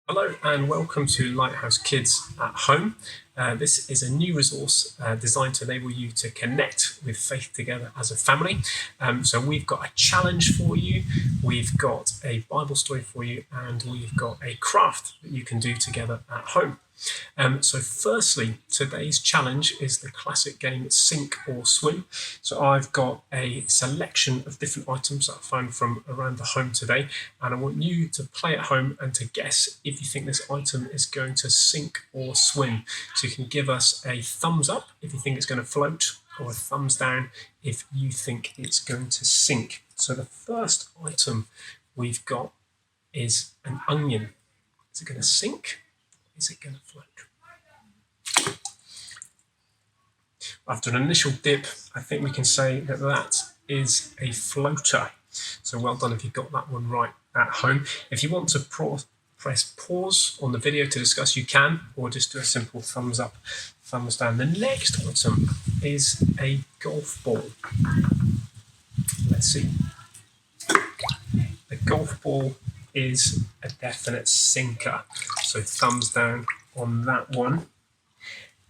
Hello and welcome to Lighthouse Kids at Home. This is a new resource designed to enable you to connect with faith together as a family. So we've got a challenge for you, we've got a Bible story for you, and we've got a craft that you can do together at home. So firstly, today's challenge is the classic game Sink or Swim. So I've got a selection of different items that I found from around the home today, and I want you to play at home and to guess if you think this item is going to sink or swim. So you can give us a thumbs up if you think it's going to float, or a thumbs down if you think it's going to sink. So the first item we've got is an onion. Is it going to sink? Is it going to float? After an initial dip, I think we can say that that is a floater. So well done if you got that one right at home. If you want to press pause on the video to discuss, you can, or just do a simple thumbs up, thumbs down. The next item is a golf ball. Let's see. The golf ball is a definite sinker. So thumbs down on that one.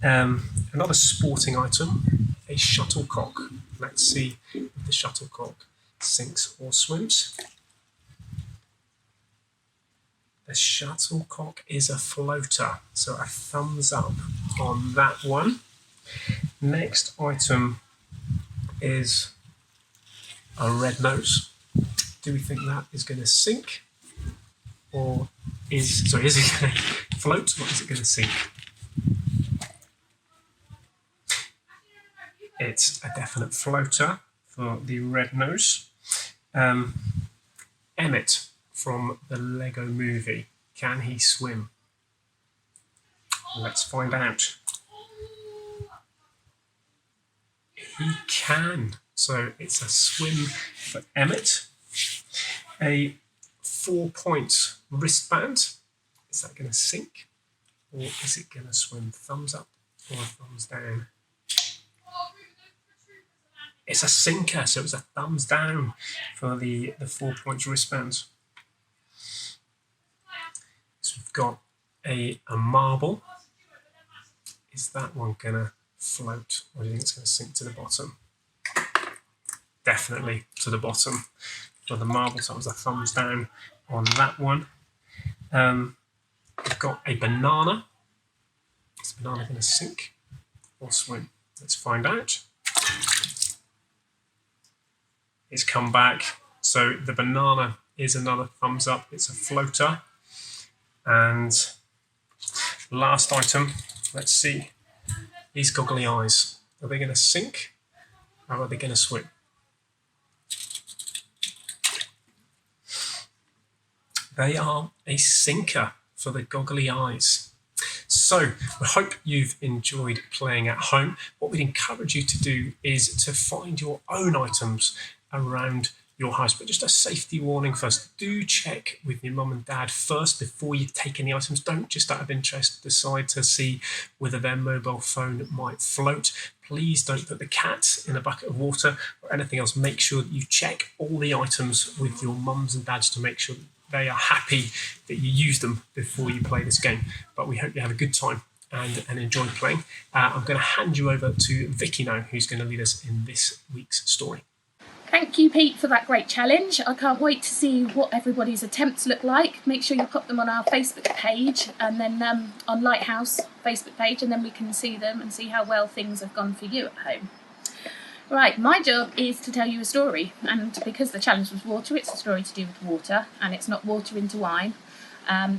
Another sporting item, a shuttlecock. Let's see if the shuttlecock sinks or swims. The shuttlecock is a floater, so a thumbs up on that one. Next item is a red nose. Do we think that is going to sink? Or is it going to float, or is it going to sink? It's a definite floater for the red nose. Emmett from the Lego movie, can he swim? Let's find out. He can. So it's a swim for Emmett. A 4-point wristband. Is that going to sink? Or is it going to swim? Thumbs up or thumbs down? It's a sinker, so it's a thumbs down for the 4-point wristband. So we've got a marble. Is that one going to float, or do you think it's going to sink to the bottom? Definitely to the bottom for the marble, so that was a thumbs down on that one. We've got a banana. Is the banana going to sink or swim? Let's find out. It's come back. So the banana is another thumbs up. It's a floater. And last item, let's see. These goggly eyes. Are they going to sink or are they going to swim? They are a sinker for the goggly eyes. So we hope you've enjoyed playing at home. What we'd encourage you to do is to find your own items around your house, but just a safety warning first. Do check with your mum and dad first before you take any items. Don't just out of interest decide to see whether their mobile phone might float. Please don't put the cat in a bucket of water or anything else. Make sure that you check all the items with your mums and dads to make sure that they are happy that you use them before you play this game. But we hope you have a good time and enjoy playing. I'm going to hand you over to Vicky now, who's going to lead us in this week's story. Thank you, Pete, for that great challenge. I can't wait to see what everybody's attempts look like. Make sure you put them on our Facebook page and then on Lighthouse Facebook page, and then we can see them and see how well things have gone for you at home. Right, my job is to tell you a story, and because the challenge was water, it's a story to do with water, and it's not water into wine.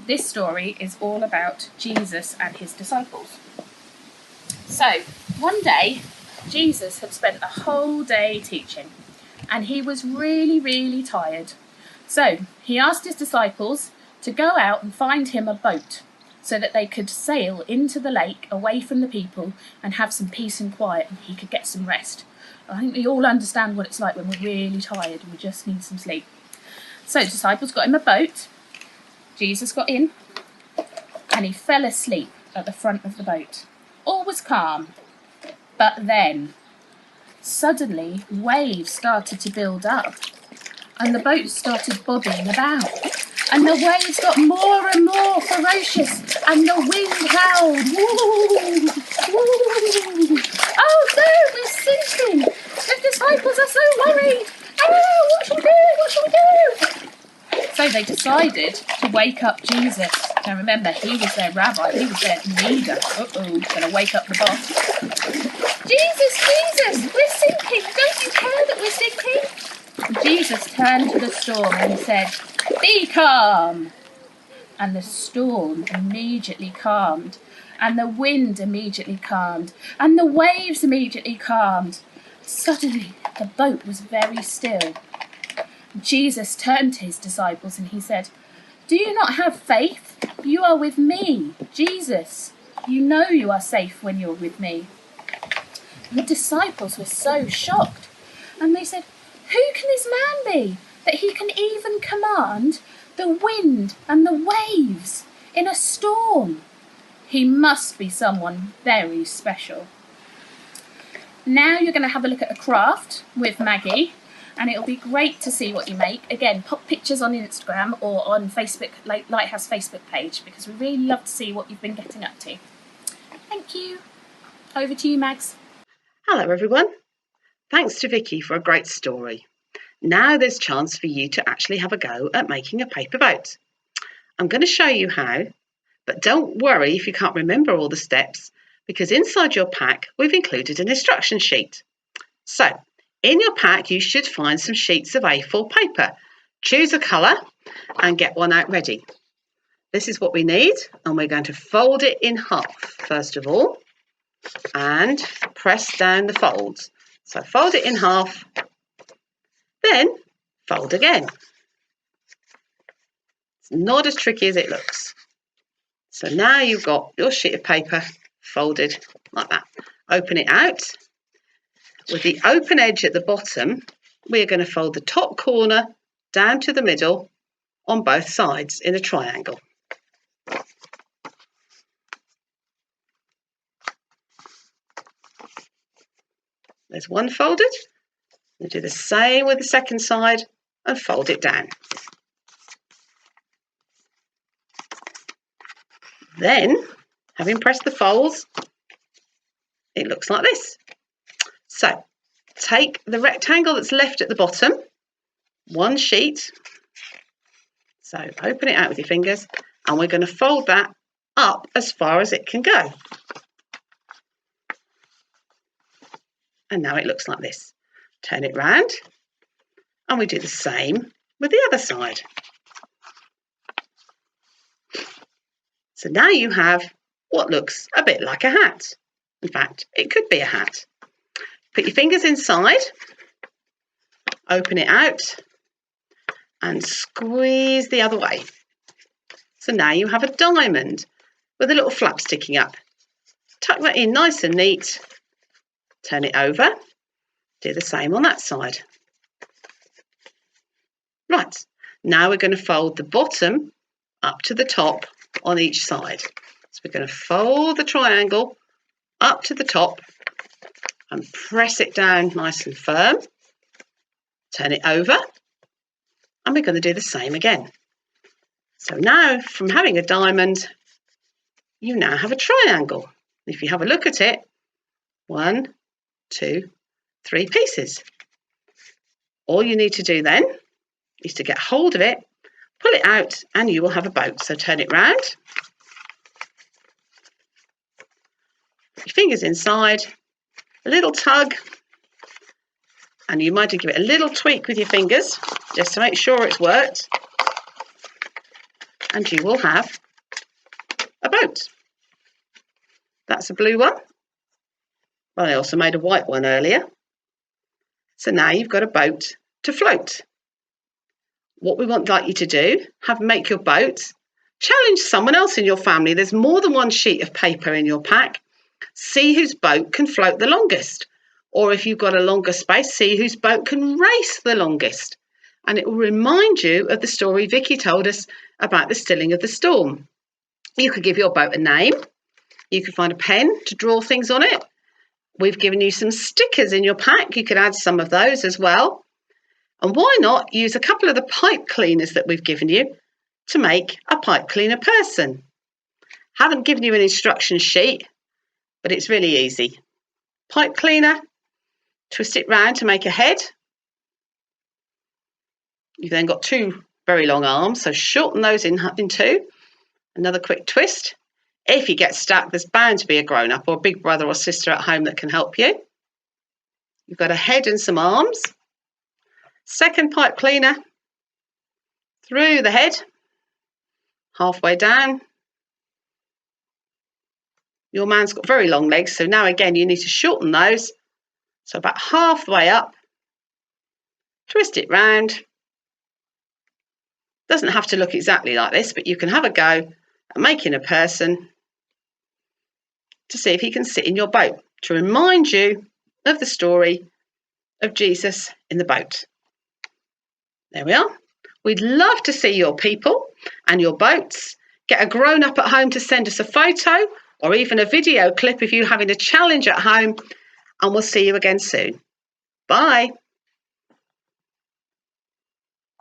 This story is all about Jesus and his disciples. So, one day, Jesus had spent a whole day teaching, and he was really, really tired. So he asked his disciples to go out and find him a boat so that they could sail into the lake away from the people and have some peace and quiet, and he could get some rest. I think we all understand what it's like when we're really tired and we just need some sleep. So the disciples got him a boat. Jesus got in and he fell asleep at the front of the boat. All was calm, but then suddenly, waves started to build up, and the boat started bobbing about, and the waves got more and more and the wind howled. Woo! Woo! Oh no, we're sinking! The disciples are so worried! Oh, what shall we do? What shall we do? So they decided to wake up Jesus. Now remember, he was their rabbi, he was their leader. Gonna wake up the boss. Jesus, we're sinking! Don't you care that we're sinking? Jesus turned to the storm and he said, "Be calm!" And the storm immediately calmed, and the wind immediately calmed, and the waves immediately calmed. Suddenly, the boat was very still. Jesus turned to his disciples and he said, "Do you not have faith? You are with me, Jesus. You know you are safe when you're with me." The disciples were so shocked, and they said, "Who can this man be, that he can even command the wind and the waves in a storm? He must be someone very special." Now you're going to have a look at a craft with Maggie, and it'll be great to see what you make. Again, pop pictures on Instagram or on Facebook, Lighthouse Facebook page, because we really love to see what you've been getting up to. Thank you. Over to you, Mags. Hello everyone. Thanks to Vicky for a great story. Now there's a chance for you to actually have a go at making a paper boat. I'm going to show you how, but don't worry if you can't remember all the steps, because inside your pack we've included an instruction sheet. So in your pack you should find some sheets of A4 paper. Choose a colour and get one out ready. This is what we need, and we're going to fold it in half first of all and press down the folds. So fold it in half, then fold again. It's not as tricky as it looks. So now you've got your sheet of paper folded like that. Open it out. With the open edge at the bottom, we're going to fold the top corner down to the middle on both sides in a triangle. There's one folded. We'll do the same with the second side and fold it down. Then, having pressed the folds, it looks like this. So, take the rectangle that's left at the bottom, one sheet. So, open it out with your fingers, and we're going to fold that up as far as it can go. And now it looks like this. Turn it round, and we do the same with the other side. So now you have what looks a bit like a hat. In fact, it could be a hat. Put your fingers inside, open it out, and squeeze the other way. So now you have a diamond with a little flap sticking up. Tuck that in nice and neat. Turn it over. Do the same on that side. Right, now we're going to fold the bottom up to the top on each side. So we're going to fold the triangle up to the top and press it down nice and firm. Turn it over, and we're going to do the same again. So now, from having a diamond, you now have a triangle. If you have a look at it, 1, 2, 3 pieces. All you need to do then is to get hold of it, pull it out, and you will have a boat. So turn it round, your fingers inside, a little tug, and you might give it a little tweak with your fingers just to make sure it's worked, and you will have a boat. That's a blue one. Well, I also made a white one earlier. So now you've got a boat to float. What we want like you to do, make your boat, challenge someone else in your family. There's more than one sheet of paper in your pack. See whose boat can float the longest. Or if you've got a longer space, see whose boat can race the longest. And it will remind you of the story Vicky told us about the stilling of the storm. You could give your boat a name. You could find a pen to draw things on it. We've given you some stickers in your pack. You could add some of those as well. And why not use a couple of the pipe cleaners that we've given you to make a pipe cleaner person? Haven't given you an instruction sheet, but it's really easy. Pipe cleaner, twist it round to make a head. You've then got two very long arms, so shorten those in two. Another quick twist. If you get stuck, there's bound to be a grown-up or a big brother or sister at home that can help you. You've got a head and some arms. Second pipe cleaner, through the head, halfway down. Your man's got very long legs, so now again you need to shorten those. So about halfway up, twist it round. Doesn't have to look exactly like this, but you can have a go at making a person to see if he can sit in your boat, to remind you of the story of Jesus in the boat. There we are. We'd love to see your people and your boats. Get a grown-up at home to send us a photo or even a video clip if you're having a challenge at home, and we'll see you again soon. Bye.